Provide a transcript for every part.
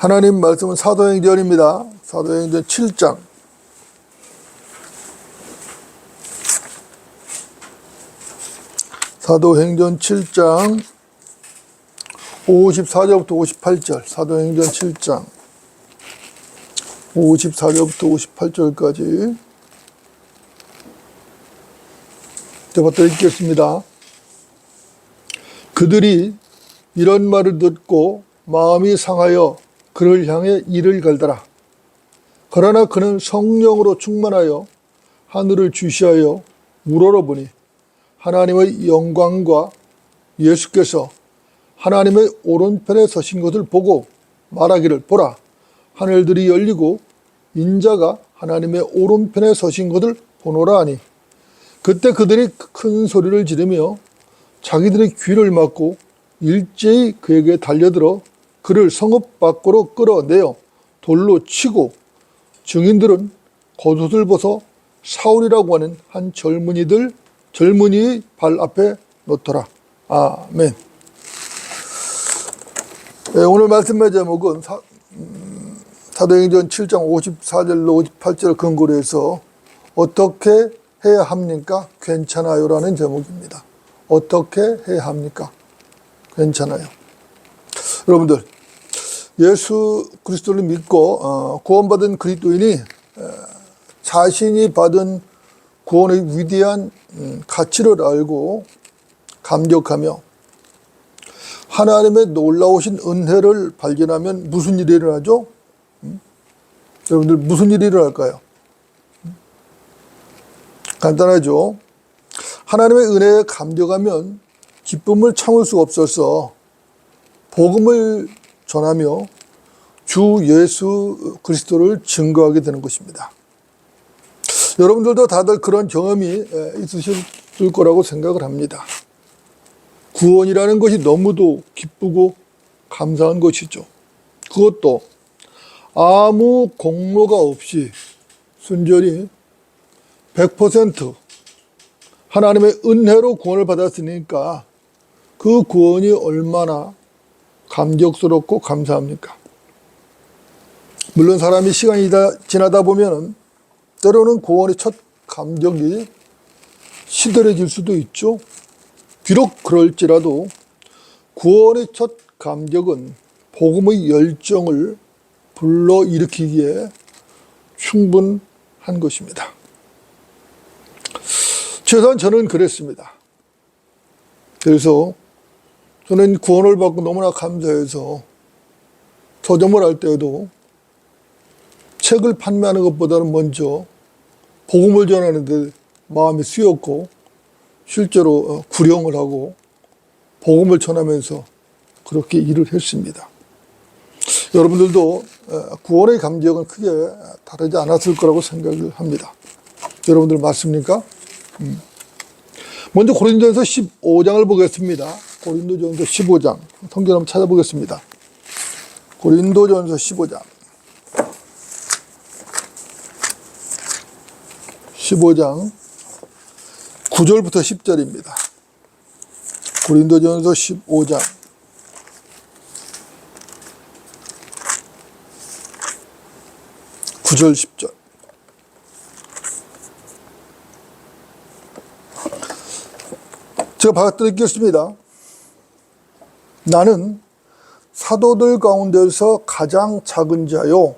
하나님 말씀은 사도행전입니다. 사도행전 7장. 사도행전 7장 54절부터 58절. 사도행전 7장 54절부터 58절까지 저부터 읽겠습니다. 그들이 이런 말을 듣고 마음이 상하여 그를 향해 이를 걸더라. 그러나 그는 성령으로 충만하여 하늘을 주시하여 우러러보니 하나님의 영광과 예수께서 하나님의 오른편에 서신 것을 보고 말하기를 보라, 하늘들이 열리고 인자가 하나님의 오른편에 서신 것을 보노라 하니, 그때 그들이 큰 소리를 지르며 자기들의 귀를 막고 일제히 그에게 달려들어 그를 성읍 밖으로 끌어내어 돌로 치고, 증인들은 겉옷을 벗어 사울이라고 하는 한 젊은이의 발 앞에 놓더라. 아멘. 네, 오늘 말씀의 제목은 사도행전 7장 54절로 58절을 근거로 해서 어떻게 해야 합니까? 괜찮아요 라는 제목입니다. 어떻게 해야 합니까? 괜찮아요. 여러분들, 예수 그리스도를 믿고 구원받은 그리스도인이 자신이 받은 구원의 위대한 가치를 알고 감격하며 하나님의 놀라우신 은혜를 발견하면 무슨 일이 일어나죠? 여러분들, 무슨 일이 일어날까요? 간단하죠. 하나님의 은혜에 감격하면 기쁨을 참을 수가 없어서 복음을 전하며 주 예수 그리스도를 증거하게 되는 것입니다. 여러분들도 다들 그런 경험이 있으실 거라고 생각을 합니다. 구원이라는 것이 너무도 기쁘고 감사한 것이죠. 그것도 아무 공로가 없이 순전히 100% 하나님의 은혜로 구원을 받았으니까 그 구원이 얼마나 감격스럽고 감사합니까? 물론 사람이 시간이 지나다 보면 때로는 구원의 첫 감격이 시들해질 수도 있죠. 비록 그럴지라도 구원의 첫 감격은 복음의 열정을 불러일으키기에 충분한 것입니다. 최소한 저는 그랬습니다. 그래서 저는 구원을 받고 너무나 감사해서 서점을 할 때에도 책을 판매하는 것보다는 먼저 복음을 전하는 데 마음이 쓰였고, 실제로 구령을 하고 복음을 전하면서 그렇게 일을 했습니다. 여러분들도 구원의 감격은 크게 다르지 않았을 거라고 생각을 합니다. 여러분들 맞습니까? 먼저 고린도전서 15장을 보겠습니다. 고린도전서 15장 성경 한번 찾아보겠습니다. 고린도전서 15장 9절부터 10절입니다. 고린도전서 15장 9절 10절. 제가 받아 읽겠습니다. 나는 사도들 가운데서 가장 작은 자요,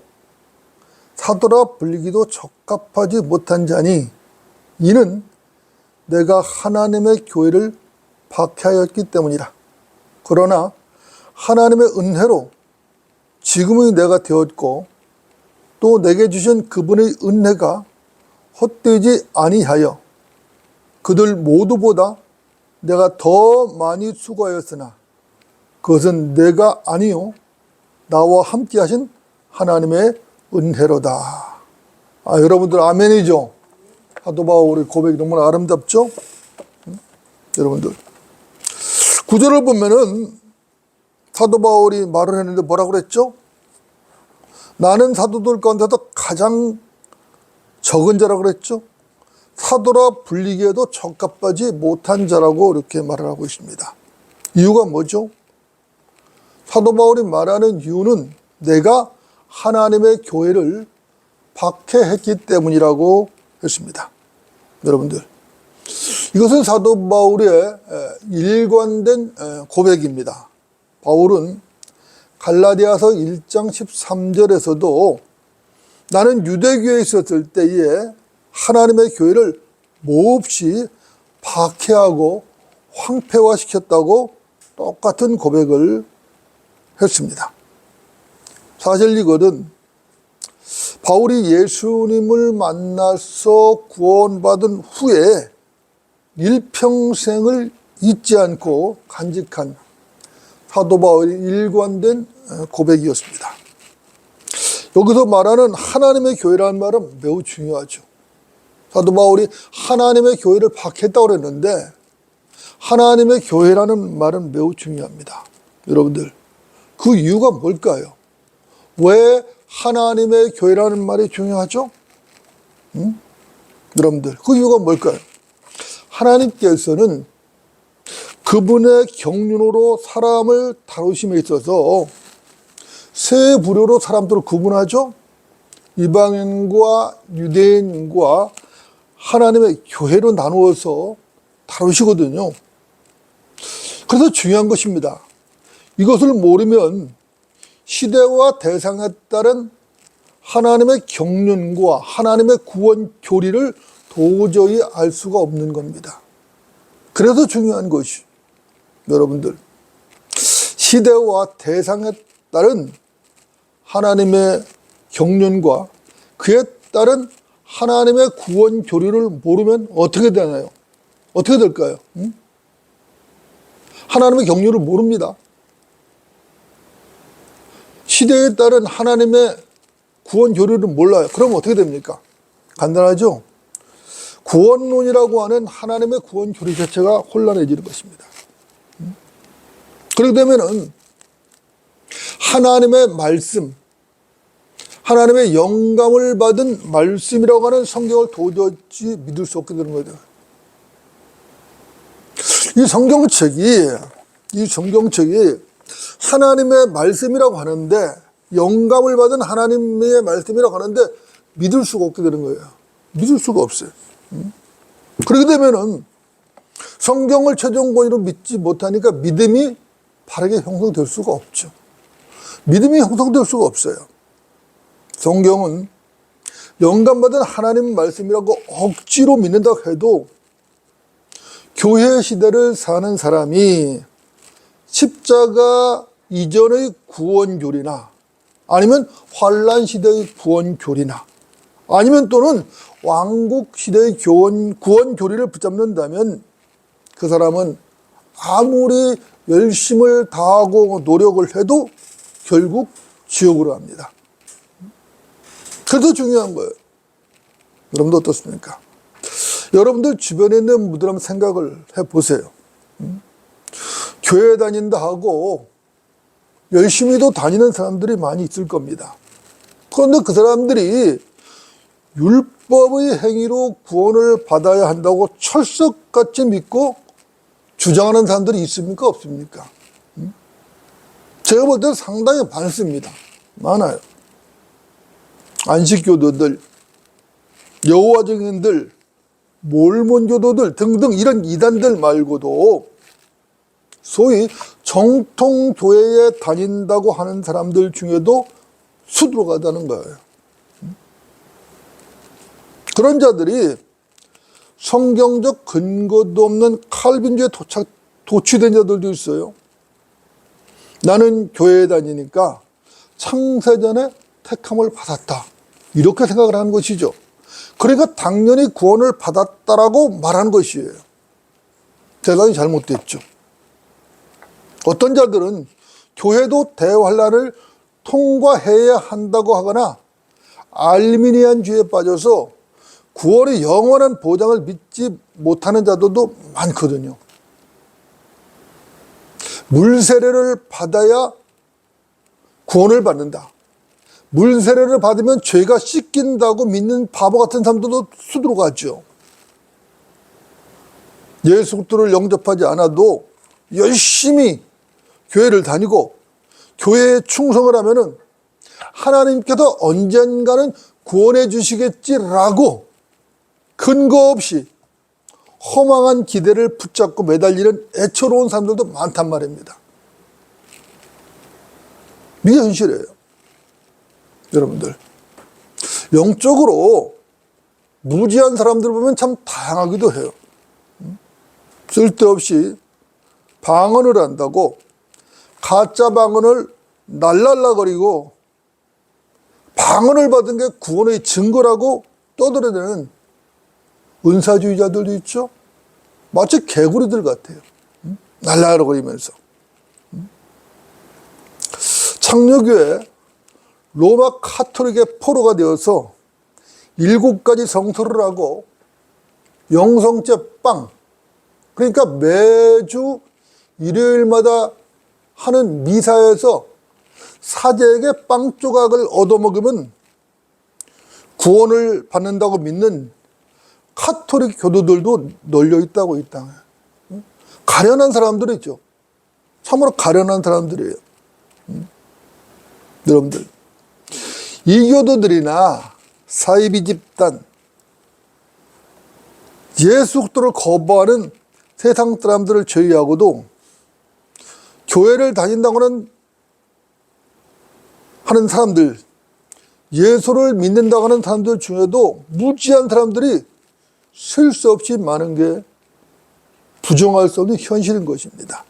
사도라 불리기도 적합하지 못한 자니, 이는 내가 하나님의 교회를 박해하였기 때문이라. 그러나 하나님의 은혜로 지금의 내가 되었고, 또 내게 주신 그분의 은혜가 헛되지 아니하여 그들 모두보다 내가 더 많이 수고하였으나 그것은 내가 아니요 나와 함께 하신 하나님의 은혜로다. 여러분들 아멘이죠? 사도 바울의 고백이 너무나 아름답죠? 여러분들, 구절을 보면은 사도 바울이 말을 했는데 뭐라고 그랬죠? 나는 사도들 가운데서 가장 적은 자라고 그랬죠? 사도라 불리기에도 적합하지 못한 자라고 이렇게 말을 하고 있습니다. 이유가 뭐죠? 사도 바울이 말하는 이유는 내가 하나님의 교회를 박해했기 때문이라고 했습니다. 여러분들, 이것은 사도 바울의 일관된 고백입니다. 바울은 갈라디아서 1장 13절에서도 나는 유대교회에 있었을 때에 하나님의 교회를 몹시 박해하고 황폐화시켰다고 똑같은 고백을 했습니다. 사실 이것은 바울이 예수님을 만나서 구원받은 후에 일평생을 잊지 않고 간직한 사도 바울의 일관된 고백이었습니다. 여기서 말하는 하나님의 교회라는 말은 매우 중요하죠. 사도 바울이 하나님의 교회를 박했다고 그랬는데 하나님의 교회라는 말은 매우 중요합니다. 여러분들, 그 이유가 뭘까요? 왜 하나님의 교회라는 말이 중요하죠? 여러분들, 그 이유가 뭘까요? 하나님께서는 그분의 경륜으로 사람을 다루심에 있어서 세 부류로 사람들을 구분하죠. 이방인과 유대인과 하나님의 교회로 나누어서 다루시거든요. 그래서 중요한 것입니다. 이것을 모르면 시대와 대상에 따른 하나님의 경륜과 하나님의 구원 교리를 도저히 알 수가 없는 겁니다. 그래서 중요한 것이 여러분들, 시대와 대상에 따른 하나님의 경륜과 그에 따른 하나님의 구원 교리를 모르면 어떻게 되나요? 어떻게 될까요? 하나님의 경륜을 모릅니다. 시대에 따른 하나님의 구원 교리를 몰라요. 그럼 어떻게 됩니까? 간단하죠? 구원론이라고 하는 하나님의 구원 교리 자체가 혼란해지는 것입니다. 그렇게 되면은 하나님의 말씀, 하나님의 영감을 받은 말씀이라고 하는 성경을 도저히 믿을 수 없게 되는 거예요. 이 성경책이 하나님의 말씀이라고 하는데, 영감을 받은 하나님의 말씀이라고 하는데 믿을 수가 없게 되는 거예요. 믿을 수가 없어요. 그렇게 되면은 성경을 최종 권위로 믿지 못하니까 믿음이 바르게 형성될 수가 없죠. 믿음이 형성될 수가 없어요. 성경은 영감받은 하나님 말씀이라고 억지로 믿는다고 해도 교회 시대를 사는 사람이 십자가 이전의 구원 교리나 아니면 환란 시대의 구원 교리나 아니면 또는 왕국 시대의 구원 교리를 붙잡는다면 그 사람은 아무리 열심을 다하고 노력을 해도 결국 지옥으로 갑니다. 그래서 중요한 거예요. 여러분도 어떻습니까? 여러분들 주변에 있는 분들 한번 생각을 해보세요. 교회 다닌다 하고 열심히도 다니는 사람들이 많이 있을 겁니다. 그런데 그 사람들이 율법의 행위로 구원을 받아야 한다고 철석같이 믿고 주장하는 사람들이 있습니까? 없습니까? 제가 볼 때는 상당히 많습니다. 많아요. 안식교도들, 여호와 증인들, 몰몬교도들 등등 이런 이단들 말고도 소위 정통교회에 다닌다고 하는 사람들 중에도 수두룩하다는 거예요. 그런 자들이 성경적 근거도 없는 칼빈주의에 도취된 자들도 있어요. 나는 교회에 다니니까 창세전에 택함을 받았다, 이렇게 생각을 하는 것이죠. 그러니까 당연히 구원을 받았다라고 말하는 것이에요. 대단히 잘못됐죠. 어떤 자들은 교회도 대환란을 통과해야 한다고 하거나 알미니안주의에 빠져서 구원의 영원한 보장을 믿지 못하는 자들도 많거든요. 물세례를 받아야 구원을 받는다, 물세례를 받으면 죄가 씻긴다고 믿는 바보 같은 사람들도 수두룩하죠. 예수 그리스도를 영접하지 않아도 열심히 교회를 다니고 교회에 충성을 하면은 하나님께서 언젠가는 구원해 주시겠지라고 근거 없이 허망한 기대를 붙잡고 매달리는 애처로운 사람들도 많단 말입니다. 이게 현실이에요. 여러분들, 영적으로 무지한 사람들 보면 참 다양하기도 해요. 쓸데없이 방언을 한다고 가짜 방언을 날랄라거리고 방언을 받은 게 구원의 증거라고 떠들어대는 은사주의자들도 있죠. 마치 개구리들 같아요. 날라거리면서. 창녀교회 로마 카톨릭의 포로가 되어서 7가지 성수를 하고 영성제 빵, 그러니까 매주 일요일마다 하는 미사에서 사제에게 빵 조각을 얻어먹으면 구원을 받는다고 믿는 카톨릭 교도들도 널려 있다고, 이 땅에. 가련한 사람들이죠. 참으로 가련한 사람들이에요. 여러분들, 이교도들이나 사이비 집단, 예수 그리스도를 거부하는 세상 사람들을 제외하고도 교회를 다닌다고는 하는 사람들, 예수를 믿는다고 하는 사람들 중에도 무지한 사람들이 셀 수 없이 많은 게 부정할 수 없는 현실인 것입니다.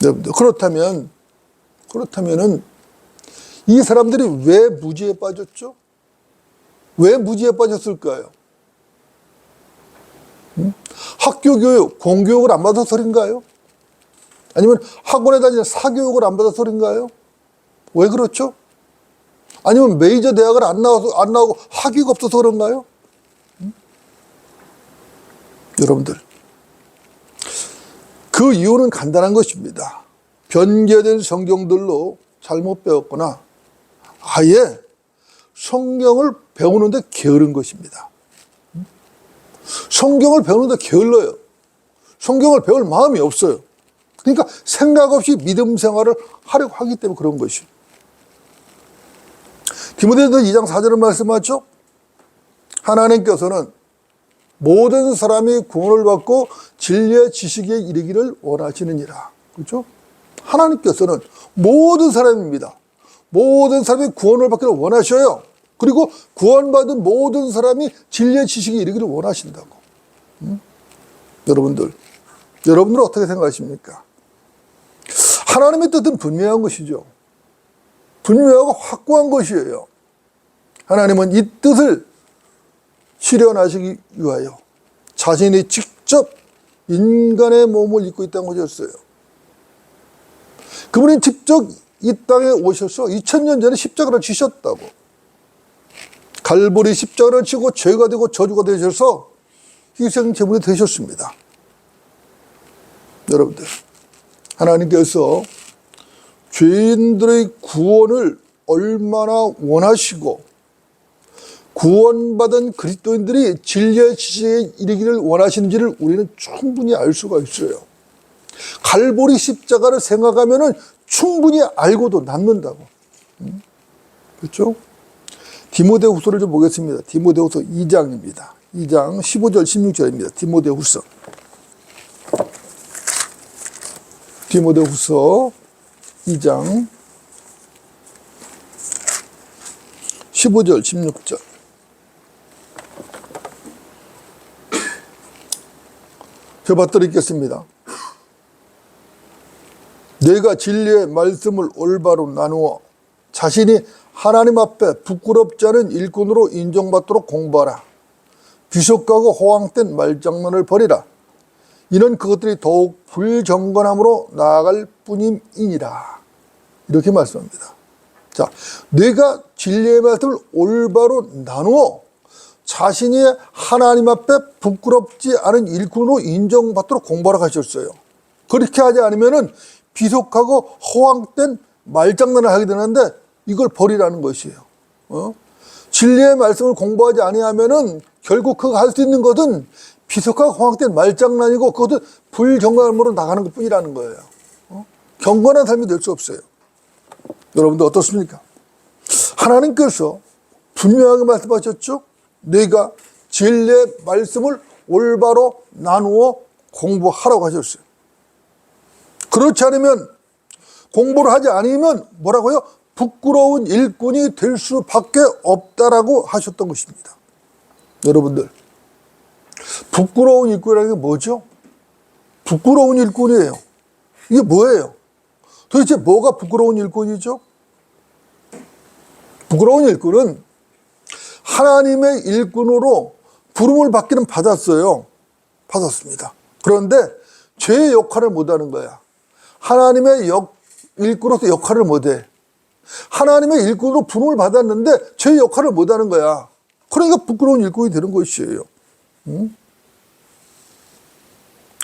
여러분들, 그렇다면은 이 사람들이 왜 무지에 빠졌죠? 왜 무지에 빠졌을까요? 학교 교육, 공교육을 안 받아서인가요? 아니면 학원에 다니는 사교육을 안 받아서인가요? 왜 그렇죠? 아니면 메이저 대학을 안 나오고 학위가 없어서 그런가요? 여러분들, 그 이유는 간단한 것입니다. 변개된 성경들로 잘못 배웠거나 아예 성경을 배우는데 게으른 것입니다. 성경을 배우는데 게을러요. 성경을 배울 마음이 없어요. 그러니까 생각 없이 믿음 생활을 하려고 하기 때문에 그런 것이에요. 디모데전서 2장 4절을 말씀하죠. 하나님께서는 모든 사람이 구원을 받고 진리의 지식에 이르기를 원하시느니라. 그렇죠? 하나님께서는 모든 사람입니다. 모든 사람이 구원을 받기를 원하셔요. 그리고 구원받은 모든 사람이 진리의 지식에 이르기를 원하신다고. 여러분들은 어떻게 생각하십니까? 하나님의 뜻은 분명한 것이죠. 분명하고 확고한 것이에요. 하나님은 이 뜻을 실현하시기 위하여 자신이 직접 인간의 몸을 입고 이 땅에 오셨어요. 그분이 직접 이 땅에 오셔서 2000년 전에 십자가를 지셨다고. 갈보리 십자가를 지고 죄가 되고 저주가 되셔서 희생 제물이 되셨습니다. 여러분들, 하나님께서 죄인들의 구원을 얼마나 원하시고 구원받은 그리스도인들이 진리의 지식에 이르기를 원하시는지를 우리는 충분히 알 수가 있어요. 갈보리 십자가를 생각하면은 충분히 알고도 남는다고. 그렇죠? 디모데후서를 좀 보겠습니다. 디모데후서 2장입니다. 2장 15절 16절입니다. 디모데후서 2장 15절 16절. 제가 받들겠습니다. 내가 진리의 말씀을 올바로 나누어 자신이 하나님 앞에 부끄럽지 않은 일꾼으로 인정받도록 공부하라. 비속하고 호황된 말장난을 버리라. 이는 그것들이 더욱 불경건함으로 나아갈 뿐임이니라. 이렇게 말씀합니다. 자, 내가 진리의 말씀을 올바로 나누어 자신이 하나님 앞에 부끄럽지 않은 일꾼으로 인정받도록 공부하라고 하셨어요. 그렇게 하지 않으면은 비속하고 허황된 말장난을 하게 되는데 이걸 버리라는 것이에요. 진리의 말씀을 공부하지 아니하면은 결국 그거 할 수 있는 것은 비속하고 허황된 말장난이고 그것은 불경건함으로 나가는 것 뿐이라는 거예요. 경건한 삶이 될 수 없어요. 여러분들 어떻습니까? 하나님께서 분명하게 말씀하셨죠. 너희가 진리의 말씀을 올바로 나누어 공부하라고 하셨어요. 그렇지 않으면, 공부를 하지 않으면 뭐라고요? 부끄러운 일꾼이 될 수밖에 없다라고 하셨던 것입니다. 여러분들, 부끄러운 일꾼이라는 게 뭐죠? 부끄러운 일꾼이에요. 이게 뭐예요? 도대체 뭐가 부끄러운 일꾼이죠? 부끄러운 일꾼은 하나님의 일꾼으로 부름을 받기는 받았어요. 받았습니다. 그런데 죄의 역할을 못하는 거야. 하나님의 일꾼으로서 역할을 못해. 하나님의 일꾼으로 부름을 받았는데 죄의 역할을 못하는 거야. 그러니까 부끄러운 일꾼이 되는 것이에요.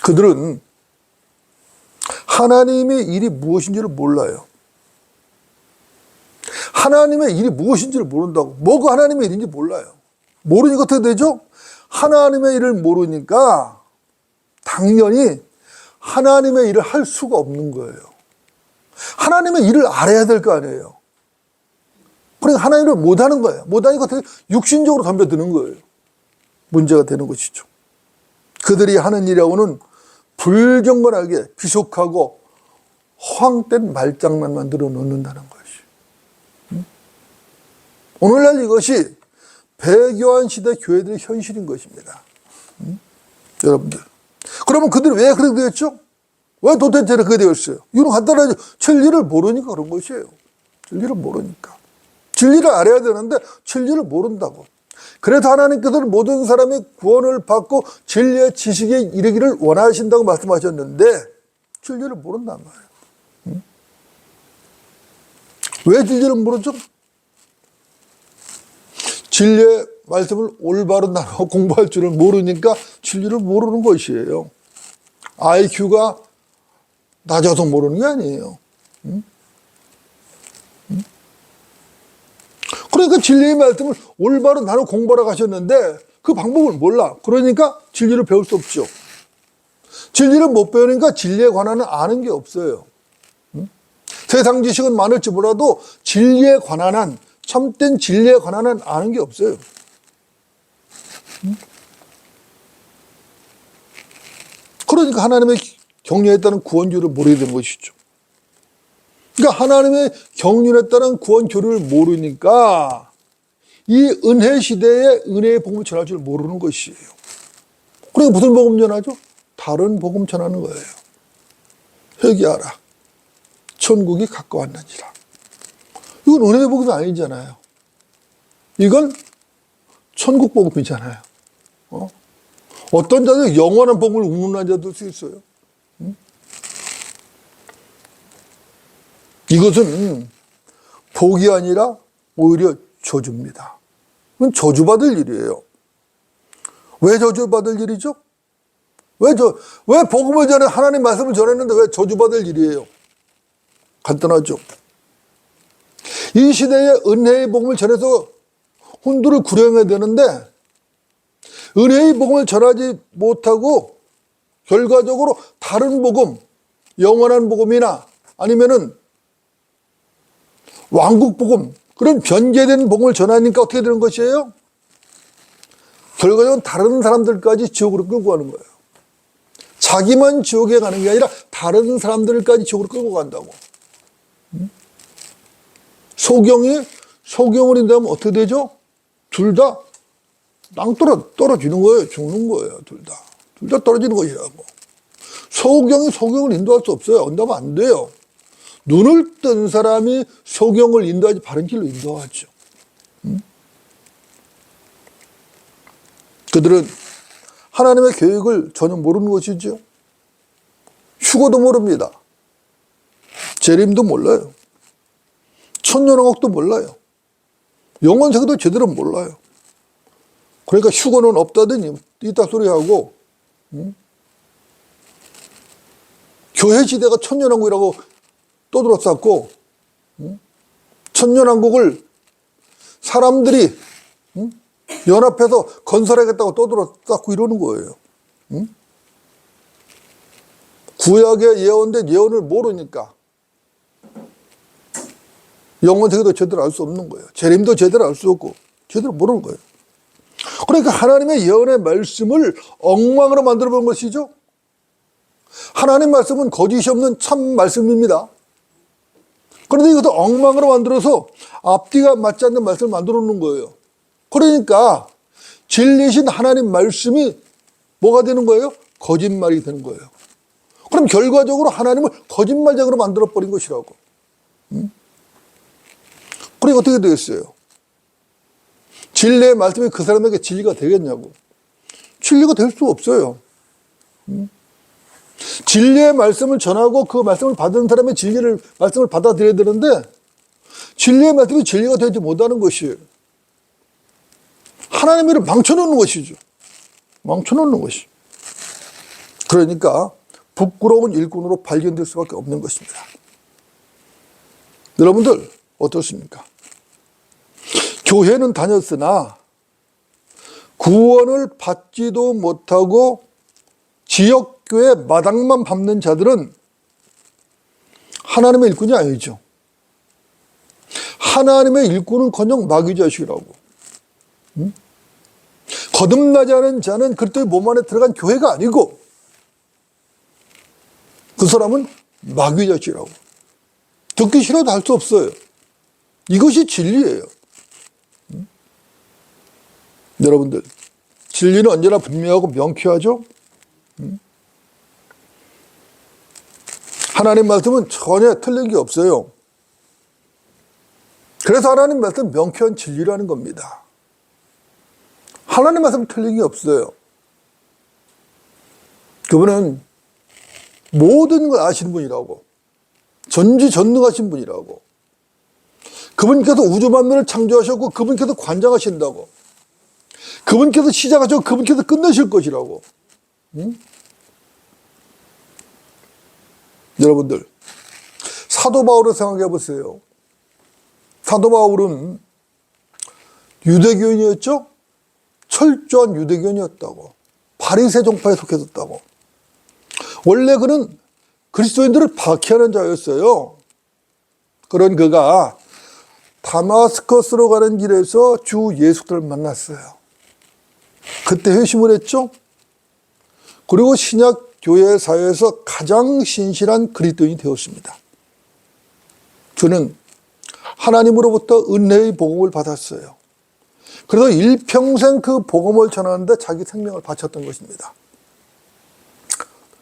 그들은 하나님의 일이 무엇인지를 몰라요. 하나님의 일이 무엇인지를 모른다고. 뭐가 하나님의 일인지 몰라요. 모르니까 어떻게 되죠? 하나님의 일을 모르니까 당연히 하나님의 일을 할 수가 없는 거예요. 하나님의 일을 알아야 될 거 아니에요. 그러니까 하나님을 못하는 거예요. 못하니까 어떻게 육신적으로 덤벼드는 거예요. 문제가 되는 것이죠. 그들이 하는 일하고는 불경건하게 비속하고 허황된 말장난만 늘어놓는다는 것이. 오늘날 이것이 배교한 시대 교회들의 현실인 것입니다. 여러분들. 그러면 그들이 왜 그렇게 되었죠? 왜 도대체 그렇게 되었어요? 이유는 간단하죠. 진리를 모르니까 그런 것이에요. 진리를 모르니까. 진리를 알아야 되는데 진리를 모른다고. 그래서 하나님께서는 모든 사람이 구원을 받고 진리의 지식에 이르기를 원하신다고 말씀하셨는데 진리를 모른단 말이에요. 왜 진리를 모르죠? 진리의 말씀을 올바로 나눠 공부할 줄을 모르니까 진리를 모르는 것이에요. IQ가 낮아서 모르는 게 아니에요. 그러니까 진리의 말씀을 올바로 나눠 공부하라고 하셨는데 그 방법을 몰라. 그러니까 진리를 배울 수 없죠. 진리를 못 배우니까 진리에 관한 아는 게 없어요. 세상 지식은 많을지 몰라도 진리에 관한 한, 참된 진리에 관한 한 아는 게 없어요. 그러니까 하나님의 경륜에 따른 구원교를 모르게 되는 것이죠. 그러니까 하나님의 경륜에 따른 구원교를 모르니까 이 은혜 시대에 은혜의 복음을 전할 줄 모르는 것이에요. 그러니까 무슨 복음 전하죠? 다른 복음 전하는 거예요. 회개하라. 천국이 가까웠느니라. 이건 은혜의 복음이 아니잖아요. 이건 천국 복음이잖아요. 어떤 자들 영원한 복음을 우문한 자들 수 있어요. 이것은 복이 아니라 오히려 저주입니다. 이건 저주받을 일이에요. 왜 저주받을 일이죠? 왜 복음을 전해 하나님 말씀을 전했는데 왜 저주받을 일이에요? 간단하죠. 이 시대에 은혜의 복음을 전해서 혼두를 구령해야 되는데 은혜의 복음을 전하지 못하고 결과적으로 다른 복음, 영원한 복음이나 아니면은 왕국 복음, 그런 변제된 복음을 전하니까 어떻게 되는 것이에요? 결과적으로 다른 사람들까지 지옥으로 끌고 가는 거예요. 자기만 지옥에 가는 게 아니라 다른 사람들까지 지옥으로 끌고 간다고. 소경을 인다면 어떻게 되죠? 둘 다 떨어지는 거예요. 죽는 거예요. 둘 다 떨어지는 것이라고. 소경을 인도할 수 없어요. 인도하면 안 돼요. 눈을 뜬 사람이 소경을 인도하지 바른 길로 인도하죠. 그들은 하나님의 계획을 전혀 모르는 것이죠. 휴거도 모릅니다. 재림도 몰라요. 천년왕국도 몰라요. 영원세계도 제대로 몰라요. 그러니까 휴거는 없다더니 이따 소리하고 교회 시대가 천년왕국이라고 떠들어쌌고 천년왕국을 사람들이 연합해서 건설하겠다고 떠들어쌌고 이러는 거예요. 구약에 예언된 예언을 모르니까 영혼 세계도 제대로 알 수 없는 거예요. 재림도 제대로 알 수 없고 제대로 모르는 거예요. 그러니까 하나님의 예언의 말씀을 엉망으로 만들어 본 것이죠. 하나님 말씀은 거짓이 없는 참 말씀입니다. 그런데 이것도 엉망으로 만들어서 앞뒤가 맞지 않는 말씀을 만들어 놓는 거예요. 그러니까 진리신 하나님 말씀이 뭐가 되는 거예요? 거짓말이 되는 거예요. 그럼 결과적으로 하나님을 거짓말쟁이로 만들어버린 것이라고. 그러니까 어떻게 되겠어요? 진리의 말씀이 그 사람에게 진리가 되겠냐고. 진리가 될 수 없어요. 진리의 말씀을 전하고 그 말씀을 받은 사람의 말씀을 받아들여야 되는데 진리의 말씀이 진리가 되지 못하는 것이 하나님의 일을 망쳐놓는 것이죠. 망쳐놓는 것이. 그러니까 부끄러운 일꾼으로 발견될 수밖에 없는 것입니다. 여러분들 어떻습니까? 교회는 다녔으나 구원을 받지도 못하고 지역교회 마당만 밟는 자들은 하나님의 일꾼이 아니죠. 하나님의 일꾼은커녕 마귀 자식이라고. 거듭나지 않은 자는 그리스도의 몸 안에 들어간 교회가 아니고 그 사람은 마귀 자식이라고. 듣기 싫어도 할 수 없어요. 이것이 진리예요. 여러분들 진리는 언제나 분명하고 명쾌하죠. 하나님 말씀은 전혀 틀린 게 없어요. 그래서 하나님 말씀은 명쾌한 진리라는 겁니다. 하나님 말씀은 틀린 게 없어요. 그분은 모든 걸 아시는 분이라고. 전지전능하신 분이라고. 그분께서 우주 만물을 창조하셨고 그분께서 관장하신다고. 그분께서 시작하셨고 그분께서 끝내실 것이라고. 여러분들 사도 바울을 생각해 보세요. 사도 바울은 유대교인이었죠. 철저한 유대교인이었다고. 바리새 종파에 속했었다고. 원래 그는 그리스도인들을 박해하는 자였어요. 그런 그가 다마스커스로 가는 길에서 주 예수를 만났어요. 그때 회심을 했죠. 그리고 신약 교회 사회에서 가장 신실한 그리스도인이 되었습니다. 그는 하나님으로부터 은혜의 복음을 받았어요. 그래서 일평생 그 복음을 전하는데 자기 생명을 바쳤던 것입니다.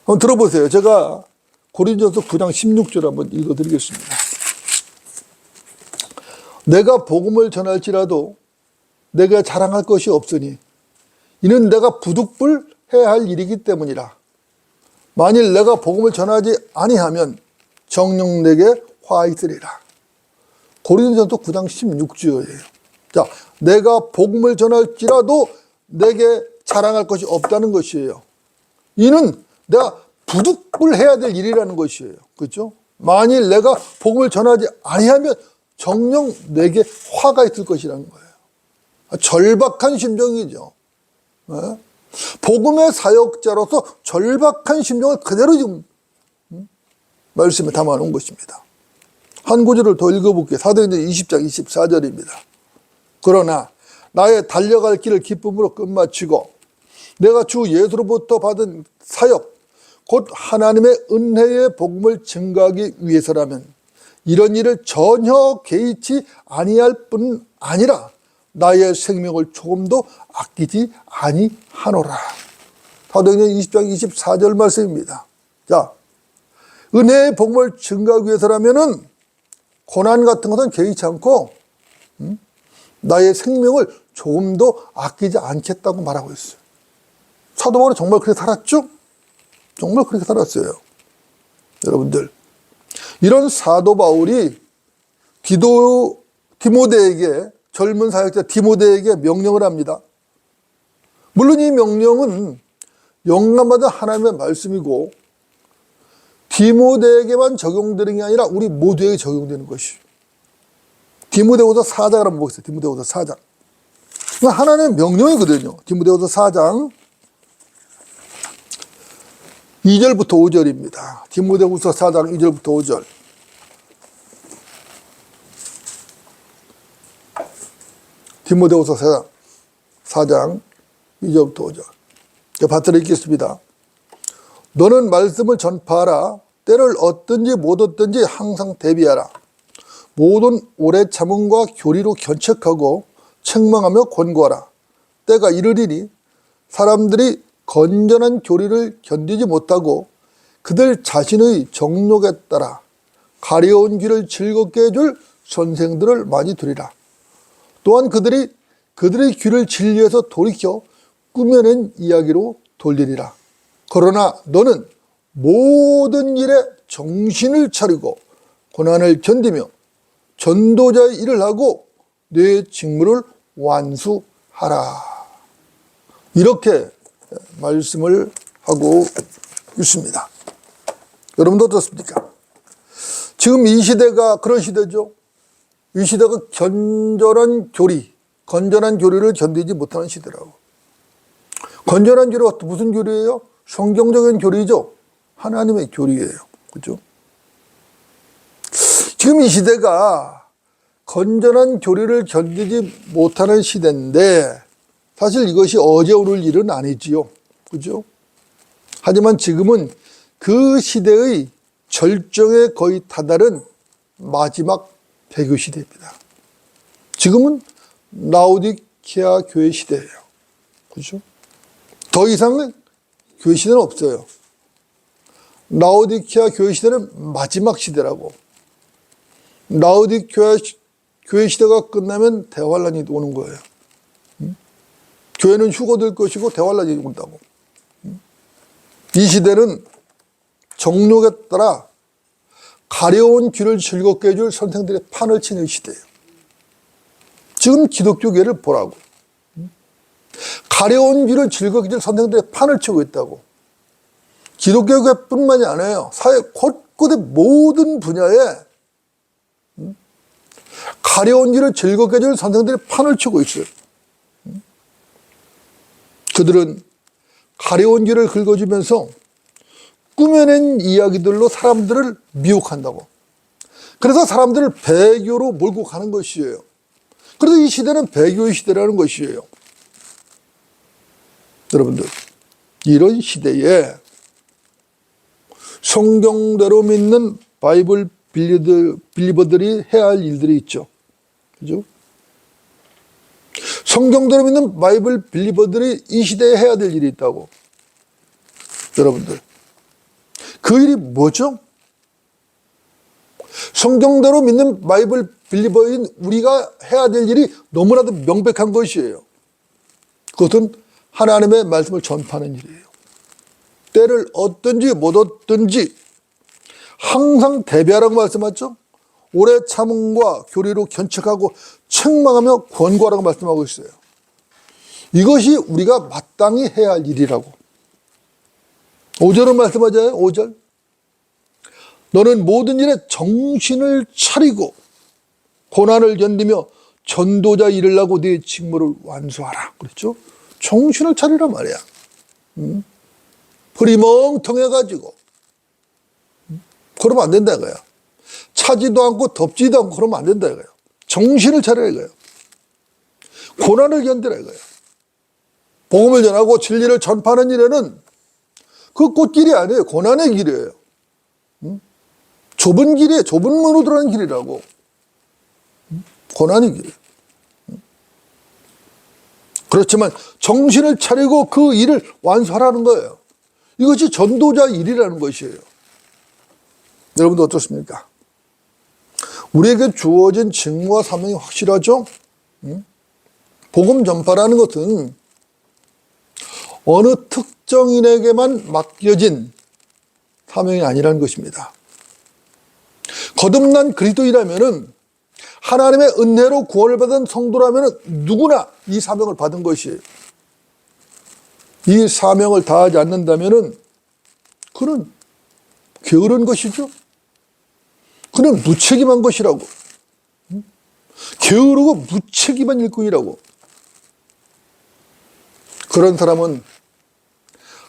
한번 들어보세요. 제가 고린도전서 9장 16절 한번 읽어드리겠습니다. 내가 복음을 전할지라도 내가 자랑할 것이 없으니 이는 내가 부득불해야 할 일이기 때문이라. 만일 내가 복음을 전하지 아니하면 정녕 내게 화 있으리라. 고린도전서 9장 16절이에요. 자, 내가 복음을 전할지라도 내게 자랑할 것이 없다는 것이에요. 이는 내가 부득불해야 될 일이라는 것이에요. 그렇죠? 만일 내가 복음을 전하지 아니하면 정녕 내게 화가 있을 것이라는 거예요. 절박한 심정이죠. 복음의 사역자로서 절박한 심정을 그대로 지금 말씀에 담아놓은 것입니다. 한 구절을 더 읽어볼게요. 사도행전 20장 24절입니다. 그러나 나의 달려갈 길을 기쁨으로 끝마치고 내가 주 예수로부터 받은 사역 곧 하나님의 은혜의 복음을 증거하기 위해서라면 이런 일을 전혀 개의치 아니할 뿐 아니라 나의 생명을 조금도 아끼지 아니하노라. 사도행전 20장 24절 말씀입니다. 자, 은혜의 복음을 증거하기 위해서라면은 고난 같은 것은 개의치 않고 나의 생명을 조금도 아끼지 않겠다고 말하고 있어요. 사도 바울은 정말 그렇게 살았죠? 정말 그렇게 살았어요. 여러분들, 이런 사도 바울이 디모데에게, 젊은 사역자 디모데에게 명령을 합니다. 물론 이 명령은 영감받은 하나님의 말씀이고 디모데에게만 적용되는 게 아니라 우리 모두에게 적용되는 것이에요. 디모데후서 4장을 한번 보겠습니다. 디모데후서 4장. 하나님의 명령이거든요. 디모데후서 4장 2절부터 5절입니다. 디모데후서 4장 2절부터 5절. 디모데후서 4장 2절부터 5절. 제가 받들어 읽겠습니다. 너는 말씀을 전파하라. 때를 얻든지 못 얻든지 항상 대비하라. 모든 오래 참음과 교리로 견책하고 책망하며 권고하라. 때가 이르리니 사람들이 건전한 교리를 견디지 못하고 그들 자신의 정욕에 따라 가려운 길을 즐겁게 해줄 선생들을 많이 두리라. 또한 그들의 귀를 진리에서 돌이켜 꾸며낸 이야기로 돌리리라. 그러나 너는 모든 일에 정신을 차리고 고난을 견디며 전도자의 일을 하고 내 직무를 완수하라. 이렇게 말씀을 하고 있습니다. 여러분도 어떻습니까? 지금 이 시대가 그런 시대죠. 이 시대가 건전한 교리를 견디지 못하는 시대라고. 건전한 교리가 무슨 교리예요? 성경적인 교리죠. 하나님의 교리예요. 그렇죠? 지금 이 시대가 건전한 교리를 견디지 못하는 시대인데 사실 이것이 어제 오늘 일은 아니지요. 그렇죠? 하지만 지금은 그 시대의 절정에 거의 다다른 마지막 배교 시대입니다. 지금은 라오디케아 교회 시대예요. 그렇죠? 더 이상은 교회 시대는 없어요. 라오디케아 교회 시대는 마지막 시대라고. 라오디케아 교회 시대가 끝나면 대환란이 오는 거예요. 교회는 휴거될 것이고 대환란이 온다고. 이 시대는 정욕에 따라 가려운 길을 즐겁게 해줄 선생들의 판을 치는 시대예요. 지금 기독교계를 보라고. 가려운 길을 즐겁게 해줄 선생들의 판을 치고 있다고. 기독교계뿐만이 아니에요. 사회 곳곳의 모든 분야에 가려운 길을 즐겁게 해줄 선생들의 판을 치고 있어요. 그들은 가려운 길을 긁어주면서 꾸며낸 이야기들로 사람들을 미혹한다고. 그래서 사람들을 배교로 몰고 가는 것이에요. 그래서 이 시대는 배교의 시대라는 것이에요. 여러분들, 이런 시대에 성경대로 믿는 바이블 빌리버들이 해야 할 일들이 있죠. 그죠? 성경대로 믿는 바이블 빌리버들이 이 시대에 해야 될 일이 있다고. 여러분들, 그 일이 뭐죠? 성경대로 믿는 바이블 빌리버인 우리가 해야 될 일이 너무나도 명백한 것이에요. 그것은 하나님의 말씀을 전파하는 일이에요. 때를 얻든지 못 얻든지 항상 대비하라고 말씀하죠. 오래 참음과 교리로 견책하고 책망하며 권고하라고 말씀하고 있어요. 이것이 우리가 마땅히 해야 할 일이라고. 5절은 말씀하잖아요. 5절. 너는 모든 일에 정신을 차리고 고난을 견디며 전도자 일을 하고 네 직무를 완수하라. 그랬죠? 정신을 차리란 말이야. 흐리멍텅해가지고 그러면 안 된다 이거야. 차지도 않고 덥지도 않고 그러면 안 된다 이거야. 정신을 차려야 이거야. 고난을 견디라 이거야. 복음을 전하고 진리를 전파하는 일에는 그 꽃길이 아니에요. 고난의 길이에요. 좁은 길이에요. 좁은 문으로 들어가는 길이라고. 고난의 길이에요. 그렇지만 정신을 차리고 그 일을 완수하라는 거예요. 이것이 전도자 일이라는 것이에요. 여러분도 어떻습니까? 우리에게 주어진 직무와 사명이 확실하죠? 복음 전파라는 것은 어느 특정인에게만 맡겨진 사명이 아니라는 것입니다. 거듭난 그리스도인이라면은 하나님의 은혜로 구원을 받은 성도라면 누구나 이 사명을 받은 것이에요. 이 사명을 다하지 않는다면 그는 게으른 것이죠. 그는 무책임한 것이라고. 게으르고 무책임한 일꾼이라고. 그런 사람은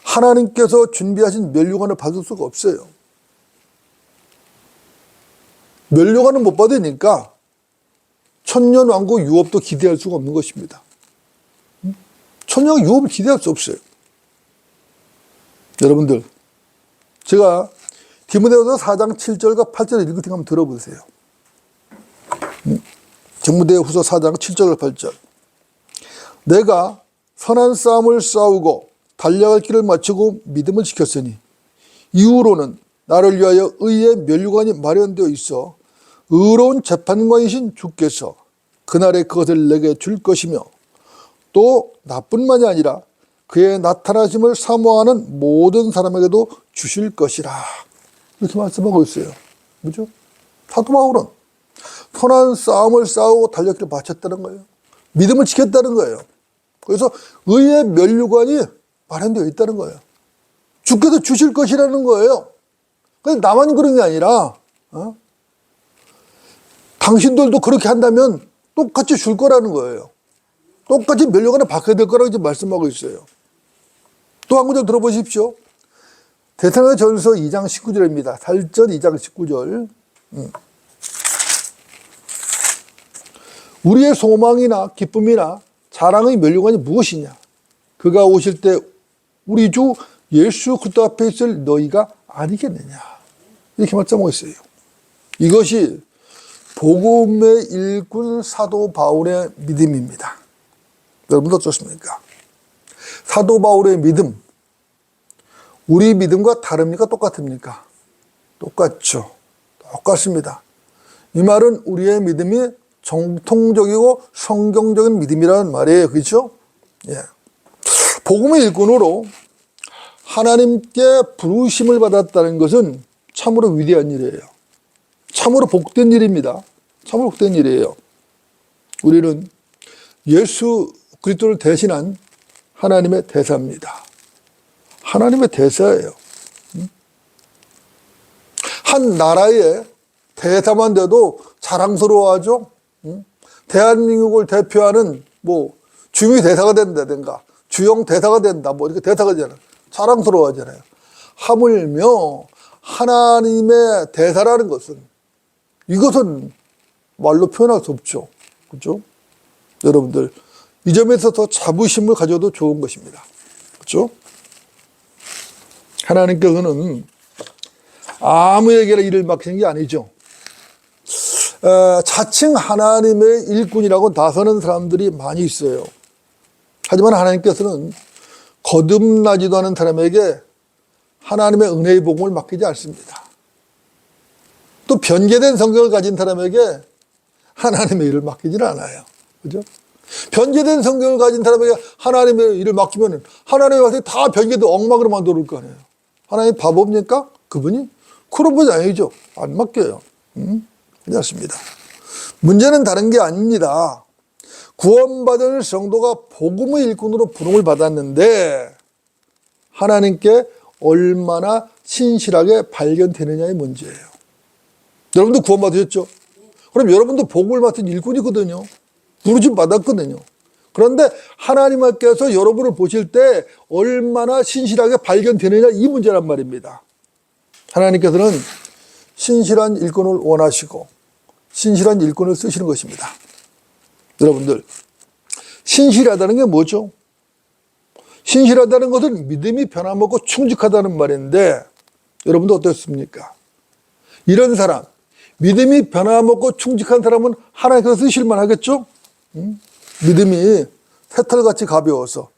하나님께서 준비하신 면류관을 받을 수가 없어요. 면류관을 못 받으니까 천년왕국 유업도 기대할 수가 없는 것입니다. 천년 유업을 기대할 수 없어요. 여러분들, 제가 디모데후서 4장 7절과 8절을 읽을 테니까 한번 들어보세요. 디모데후서 4장 7절과 8절. 내가 선한 싸움을 싸우고 달려갈 길을 마치고 믿음을 지켰으니 이후로는 나를 위하여 의의 면류관이 마련되어 있어 의로운 재판관이신 주께서 그날에 그것을 내게 줄 것이며 또 나뿐만이 아니라 그의 나타나심을 사모하는 모든 사람에게도 주실 것이라. 이렇게 말씀하고 있어요. 그죠? 사도 바울은 선한 싸움을 싸우고 달려길을 마쳤다는 거예요. 믿음을 지켰다는 거예요. 그래서 의의 면류관이 마련되어 있다는 거예요. 주께서 주실 것이라는 거예요. 그냥 나만 그런 게 아니라 당신들도 그렇게 한다면 똑같이 줄 거라는 거예요. 똑같이 면류관을 받게 될 거라고 지금 말씀하고 있어요. 또 한 구절 들어보십시오. 데살로니가전서 2장 19절입니다. 살전 2장 19절. 우리의 소망이나 기쁨이나 자랑의 면류관이 무엇이냐? 그가 오실 때 우리 주 예수 그리스도 앞에 있을 너희가 아니겠느냐? 이렇게 말씀하고 있어요. 이것이 복음의 일꾼 사도 바울의 믿음입니다. 여러분도 어떻습니까? 사도 바울의 믿음, 우리 믿음과 다릅니까? 똑같습니까? 똑같죠. 똑같습니다. 이 말은 우리의 믿음이 정통적이고 성경적인 믿음이라는 말이에요. 그렇죠? 예. 복음의 일꾼으로 하나님께 부르심을 받았다는 것은 참으로 위대한 일이에요. 참으로 복된 일입니다. 참으로 복된 일이에요. 우리는 예수 그리스도를 대신한 하나님의 대사입니다. 하나님의 대사예요. 한 나라의 대사만 돼도 자랑스러워하죠. 대한민국을 대표하는 주미 대사가 된다든가 주영 대사가 된다 이렇게 대사가 되잖아요. 자랑스러워하잖아요. 하물며 하나님의 대사라는 것은 이것은 말로 표현할 수 없죠. 그렇죠? 여러분들 이 점에서 더 자부심을 가져도 좋은 것입니다. 그렇죠? 하나님께서는 아무에게나 일을 맡기는 게 아니죠. 자칭 하나님의 일꾼이라고 나서는 사람들이 많이 있어요. 하지만 하나님께서는 거듭나지도 않은 사람에게 하나님의 은혜의 복음을 맡기지 않습니다. 또 변개된 성경을 가진 사람에게 하나님의 일을 맡기지는 않아요. 그죠? 변개된 성경을 가진 사람에게 하나님의 일을 맡기면 하나님의 말씀이 다 변개된 엉망으로 만들어 놓을 거 아니에요. 하나님 바보입니까? 그분이? 그런 분이 아니죠. 안 맡겨요. 괜찮습니다. 문제는 다른 게 아닙니다. 구원받은 성도가 복음의 일꾼으로 부름을 받았는데 하나님께 얼마나 신실하게 발견되느냐의 문제예요. 여러분도 구원받으셨죠? 그럼 여러분도 복음을 맡은 일꾼이거든요. 부르심 받았거든요. 그런데 하나님께서 여러분을 보실 때 얼마나 신실하게 발견되느냐 이 문제란 말입니다. 하나님께서는 신실한 일꾼을 원하시고 신실한 일꾼을 쓰시는 것입니다. 여러분들 신실하다는 게 뭐죠? 신실하다는 것은 믿음이 변함없고 충직하다는 말인데 여러분도 어떻습니까? 이런 사람 믿음이 변함없고 충직한 사람은 하나님께서 쓰실만 하겠죠? 믿음이 새털같이 가벼워서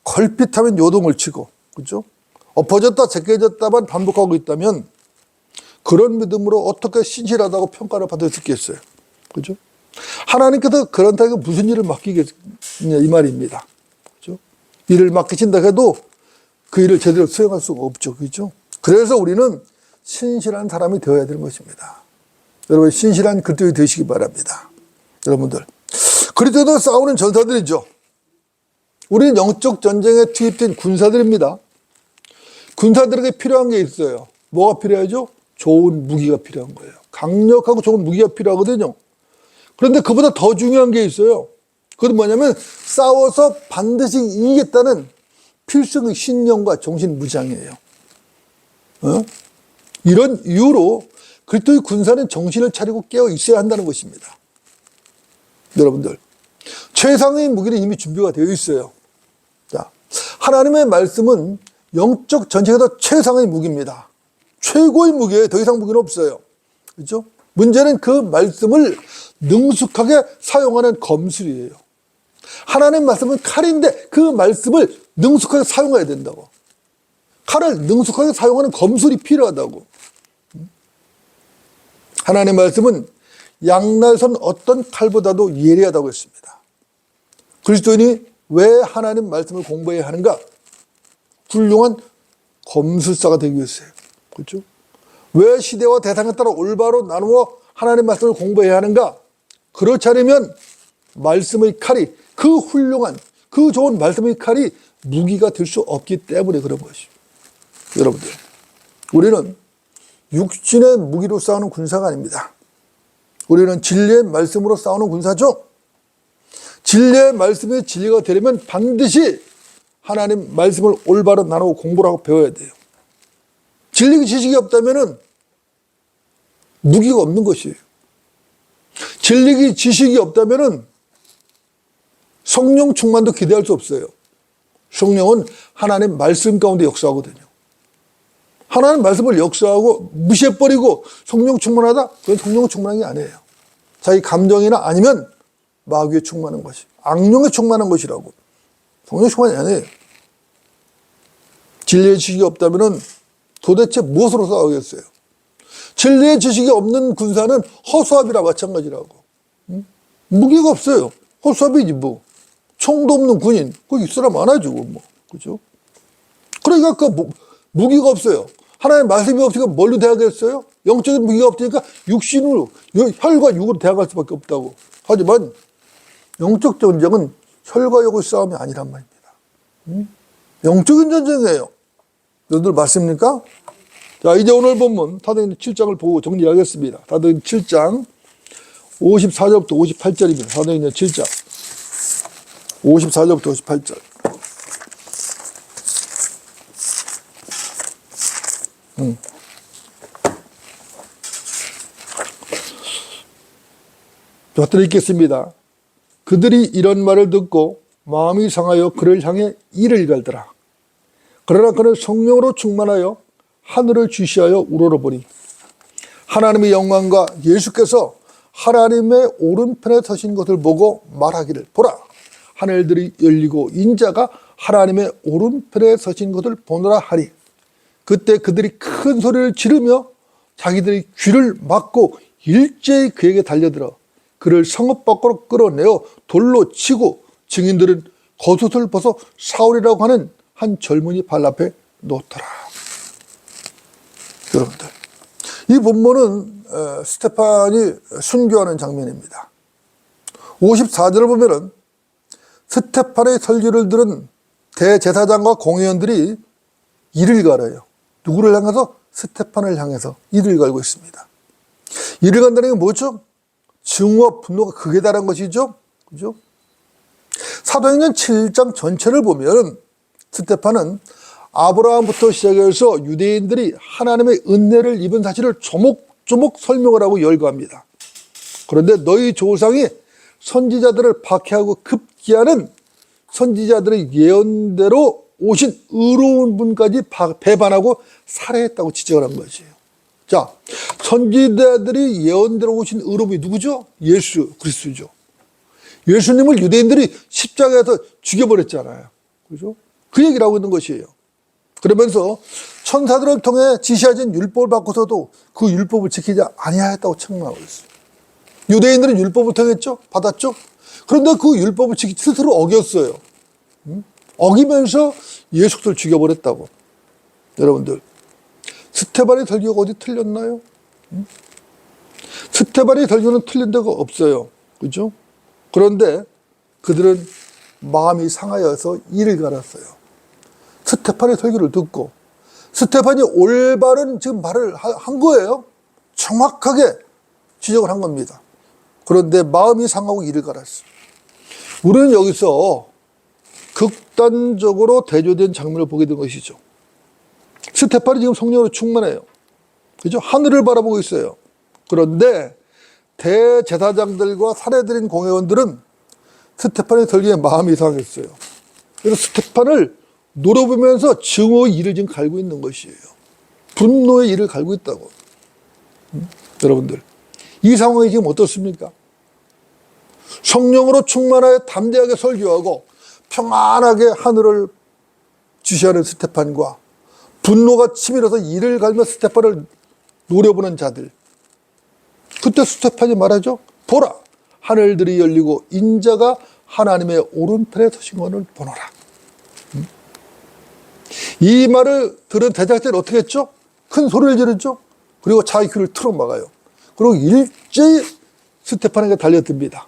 걸핏하면 요동을 치고 그렇죠? 엎어졌다 제껴졌다만 반복하고 있다면 그런 믿음으로 어떻게 신실하다고 평가를 받을 수 있겠어요? 그렇죠? 하나님께서 그런 자에게 무슨 일을 맡기겠냐 이 말입니다. 그렇죠? 일을 맡기신다 해도 그 일을 제대로 수행할 수가 없죠. 그렇죠? 그래서 우리는 신실한 사람이 되어야 되는 것입니다. 여러분 신실한 그리스도인이 되시기 바랍니다. 여러분들 그리스도인과 싸우는 전사들이죠. 우리는 영적 전쟁에 투입된 군사들입니다. 군사들에게 필요한 게 있어요. 뭐가 필요하죠? 좋은 무기가 필요한 거예요. 강력하고 좋은 무기가 필요하거든요. 그런데 그보다 더 중요한 게 있어요. 그건 뭐냐면 싸워서 반드시 이기겠다는 필승의 신념과 정신무장이에요. 이런 이유로 그리스도의 군사는 정신을 차리고 깨어 있어야 한다는 것입니다. 여러분들, 최상의 무기는 이미 준비가 되어 있어요. 자, 하나님의 말씀은 영적 전쟁에서 최상의 무기입니다. 최고의 무기예요. 더 이상 무기는 없어요. 그렇죠? 문제는 그 말씀을 능숙하게 사용하는 검술이에요. 하나님 말씀은 칼인데 그 말씀을 능숙하게 사용해야 된다고. 칼을 능숙하게 사용하는 검술이 필요하다고. 하나님 말씀은 양날선 어떤 칼보다도 예리하다고 했습니다. 그리스도인이 왜 하나님 말씀을 공부해야 하는가? 훌륭한 검술사가 되기 위해서요. 그렇죠? 왜 시대와 대상에 따라 올바로 나누어 하나님 말씀을 공부해야 하는가? 그렇지 않으면 말씀의 칼이, 그 훌륭한, 그 좋은 말씀의 칼이 무기가 될 수 없기 때문에 그런 것이죠. 여러분들, 우리는 육신의 무기로 싸우는 군사가 아닙니다. 우리는 진리의 말씀으로 싸우는 군사죠. 진리의 말씀이 진리가 되려면 반드시 하나님 말씀을 올바로 나누고 공부를 하고 배워야 돼요. 진리 지식이 없다면 무기가 없는 것이에요. 진리 지식이 없다면 성령 충만도 기대할 수 없어요. 성령은 하나님 말씀 가운데 역사하거든요. 하나님 말씀을 역사하고 무시해버리고 성령 충만하다? 그건 성령 충만한 게 아니에요. 자기 감정이나 아니면 마귀에 충만한 것이, 악령에 충만한 것이라고. 성령 충만이 아니에요. 진리의 지식이 없다면 도대체 무엇으로 싸우겠어요? 진리의 지식이 없는 군사는 허수아비라 마찬가지라고. 무기가 없어요. 허수아비지 뭐. 총도 없는 군인. 거기 있으라 많아지고 뭐. 그죠? 그러니까 그 무기가 없어요. 하나님의 말씀이 없으니까 뭘로 대하겠어요? 영적인 무기가 없으니까 육신으로, 혈과 육으로 대항할 수밖에 없다고. 하지만 영적 전쟁은 혈과 육의 싸움이 아니란 말입니다. 영적인 전쟁이에요. 여러분들 맞습니까? 자, 이제 오늘 본문 사도행전 7장을 보고 정리하겠습니다. 사도행전 7장 54절부터 58절입니다. 사도행전 7장 54절부터 58절. 저들이 읽겠습니다. 그들이 이런 말을 듣고 마음이 상하여 그를 향해 이를 갈더라. 그러나 그는 성령으로 충만하여 하늘을 주시하여 우러러보니 하나님의 영광과 예수께서 하나님의 오른편에 서신 것을 보고 말하기를, 보라, 하늘들이 열리고 인자가 하나님의 오른편에 서신 것을 보노라 하니, 그때 그들이 큰 소리를 지르며 자기들이 귀를 막고 일제히 그에게 달려들어 그를 성읍 밖으로 끌어내어 돌로 치고 증인들은 겉옷을 벗어 사울이라고 하는 한 젊은이 발 앞에 놓더라. 여러분들, 이 본문은 스테판이 순교하는 장면입니다. 54절을 보면은 스테판의 설교를 들은 대제사장과 공회원들이 이를 갈아요. 누구를 향해서? 스테판을 향해서 이를 갈고 있습니다. 이를 간다는 게 뭐죠? 증오와 분노가 극에 달한 것이죠. 그죠? 사도행전 7장 전체를 보면 스테판은 아브라함부터 시작해서 유대인들이 하나님의 은혜를 입은 사실을 조목조목 설명을 하고 열거합니다. 그런데 너희 조상이 선지자들을 박해하고 급기야는 선지자들의 예언대로 오신 의로운 분까지 배반하고 살해했다고 지적을 한 것이에요. 자, 선지자들이 예언대로 오신 의로운 분이 누구죠? 예수 그리스도죠. 예수님을 유대인들이 십자가에서 죽여버렸잖아요. 그죠? 그 얘기를 하고 있는 것이에요. 그러면서 천사들을 통해 지시하신 율법을 받고서도 그 율법을 지키지 아니하였다고 책망하고 있어요. 유대인들은 율법을 통했죠? 받았죠? 그런데 그 율법을 스스로 어겼어요. 어기면서 예수를 죽여버렸다고. 여러분들, 스테반의 설교가 어디 틀렸나요? 스테반의 설교는 틀린 데가 없어요. 그죠? 그런데 그들은 마음이 상하여서 이를 갈았어요. 스테판의 설교를 듣고 스테판이 올바른 지금 말을 한 거예요. 정확하게 지적을 한 겁니다. 그런데 마음이 상하고 이를 갈았어요. 우리는 여기서 극단적으로 대조된 장면을 보게 된 것이죠. 스테판이 지금 성령으로 충만해요. 그죠? 하늘을 바라보고 있어요. 그런데 대제사장들과 사례드린 공회원들은 스테판의 덜기에 마음이 이상했어요. 그래서 스테판을 노려보면서 증오의 이를 지금 갈고 있는 것이에요. 분노의 이를 갈고 있다고. 여러분들, 이 상황이 지금 어떻습니까? 성령으로 충만하여 담대하게 설교하고 평안하게 하늘을 주시하는 스테판과 분노가 치밀어서 이를 갈며 스테판을 노려보는 자들. 그때 스테판이 말하죠. 보라, 하늘들이 열리고 인자가 하나님의 오른편에 서신 것을 보노라. 이 말을 들은 대작자는 어떻게 했죠? 큰 소리를 지르죠. 그리고 자기 귀를 틀어막아요. 그리고 일제히 스테판에게 달려듭니다.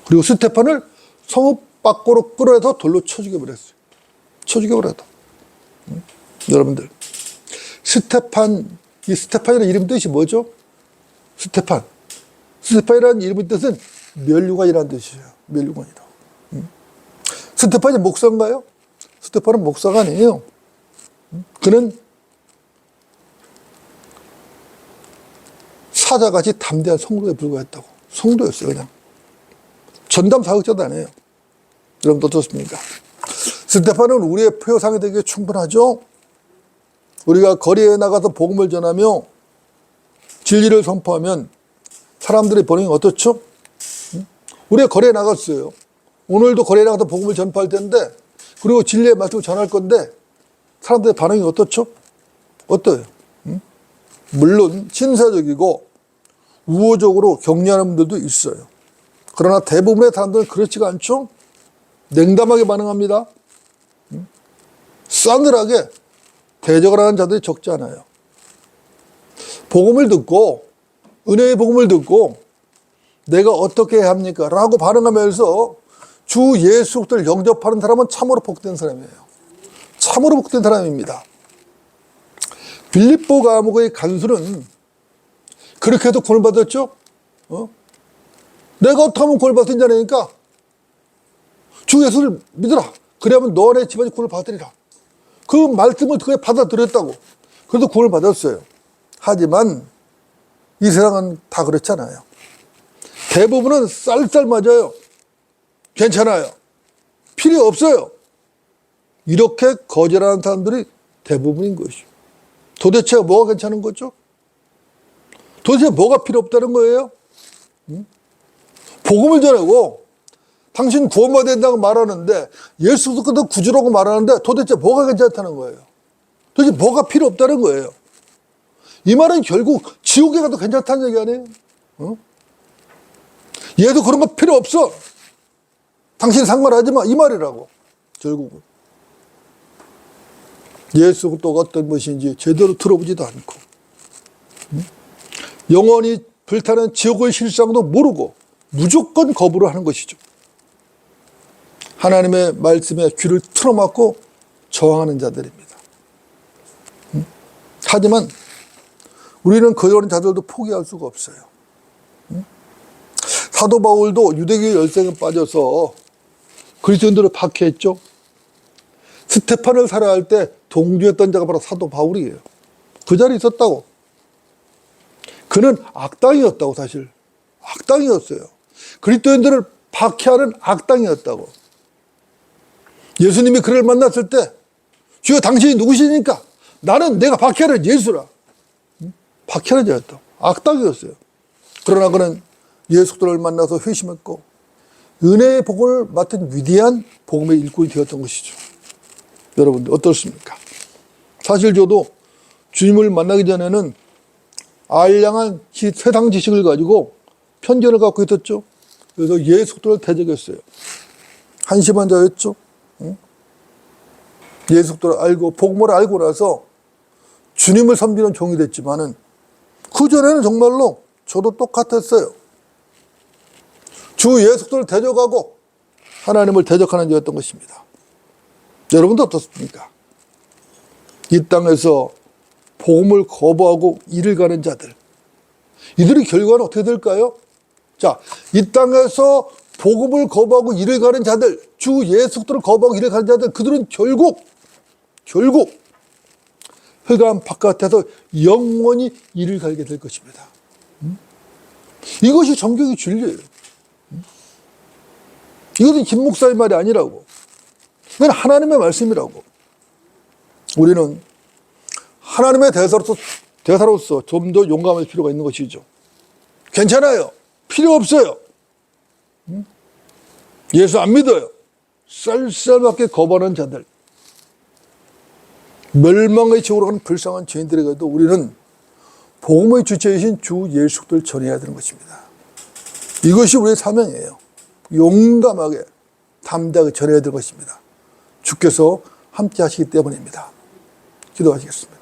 그리고 스테판을 성읍 밖으로 끌어내서 돌로 쳐 죽여버렸어요. 쳐 죽여버렸다. 여러분들, 이 스테판이라는 이름 뜻이 뭐죠? 스테판. 스테판이라는 이름의 뜻은 멸류관이라는 뜻이에요. 멸류관이다. 스테판이 목사인가요? 스테판은 목사가 아니에요. 그는 사자같이 담대한 성도에 불과했다고. 성도였어요, 그냥. 전담 사역자도 아니에요. 여러분 어떻습니까? 스테판은 우리의 표상이 되기에 충분하죠. 우리가 거리에 나가서 복음을 전하며 진리를 선포하면 사람들의 반응이 어떻죠? 우리가 거리에 나갔어요. 오늘도 거리에 나가서 복음을 전파할 텐데, 그리고 진리의 말씀을 전할 건데 사람들의 반응이 어떻죠? 어때요? 물론 신사적이고 우호적으로 격려하는 분들도 있어요. 그러나 대부분의 사람들은 그렇지가 않죠. 냉담하게 반응합니다. 싸늘하게 대적을 하는 자들이 적지 않아요. 복음을 듣고, 은혜의 복음을 듣고 내가 어떻게 해야 합니까? 라고 반응하면서 주 예수 그리스도를 영접하는 사람은 참으로 복된 사람이에요. 참으로 복된 사람입니다. 빌립보 감옥의 간수는 그렇게 해도 구원을 받았죠? 내가 어떻게 하면 구원을 받은 자니까 주 예수를 믿어라. 그래야면 너네 집안이 구원을 받으리라. 그 말씀을 그에 받아들였다고. 그래서 구원을 받았어요. 하지만 이 세상은 다 그렇잖아요. 대부분은 쌀쌀 맞아요. 괜찮아요. 필요 없어요. 이렇게 거절하는 사람들이 대부분인 것이죠. 도대체 뭐가 괜찮은 거죠? 도대체 뭐가 필요 없다는 거예요? 복음을 전하고 당신 구원받아야 된다고 말하는데, 예수 그리스도 구주라고 말하는데 도대체 뭐가 괜찮다는 거예요? 도대체 뭐가 필요 없다는 거예요? 이 말은 결국 지옥에 가도 괜찮다는 얘기 아니에요? 얘도 그런 거 필요 없어. 당신 상관하지 마. 이 말이라고. 결국은 예수 그리스도가 어떤 것인지 제대로 들어보지도 않고, 영원히 불타는 지옥의 실상도 모르고 무조건 거부를 하는 것이죠. 하나님의 말씀에 귀를 틀어막고 저항하는 자들입니다. 하지만 우리는 그런 자들도 포기할 수가 없어요. 사도 바울도 유대교 열성에 빠져서 그리스도인들을 박해했죠. 스테판을 살해할 때 동조했던 자가 바로 사도 바울이에요. 그 자리에 있었다고. 그는 악당이었다고. 사실 악당이었어요. 그리스도인들을 박해하는 악당이었다고. 예수님이 그를 만났을 때, 주여 당신이 누구시니까? 나는 내가 박해하는 예수라. 박해하는 자였다고. 악당이었어요. 그러나 그는 예수 그리스도를 만나서 회심했고 은혜의 복을 맡은 위대한 복음의 일꾼이 되었던 것이죠. 여러분들 어떻습니까? 사실 저도 주님을 만나기 전에는 알량한 세상 지식을 가지고 편견을 갖고 있었죠. 그래서 예수 그리스도를 대적했어요. 한심한 자였죠. 예수 그리스도를 알고 복음을 알고 나서 주님을 섬기는 종이 됐지만은, 그전에는 정말로 저도 똑같았어요. 주 예수 그리스도를 대적하고 하나님을 대적하는 자였던 것입니다. 여러분도 어떻습니까? 이 땅에서 복음을 거부하고 이를 가는 자들, 이들의 결과는 어떻게 될까요? 자, 이 땅에서 복음을 거부하고 이를 가는 자들, 주 예수 그리스도를 거부하고 이를 가는 자들, 그들은 결국 흑암 바깥에서 영원히 이를 갈게 될 것입니다. 이것이 정교의 진리예요. 이것은 김 목사의 말이 아니라고. 이건 하나님의 말씀이라고. 우리는 하나님의 대사로서 좀 더 용감할 필요가 있는 것이죠. 괜찮아요. 필요 없어요. 예수 안 믿어요. 쌀쌀맞게 거부하는 자들, 멸망의 지옥으로 가는 불쌍한 죄인들에게도 우리는 복음의 주체이신 주 예수 그리스도를 전해야 되는 것입니다. 이것이 우리의 사명이에요. 용감하게 담대하게 전해야 될 것입니다. 주께서 함께 하시기 때문입니다. 기도하시겠습니다.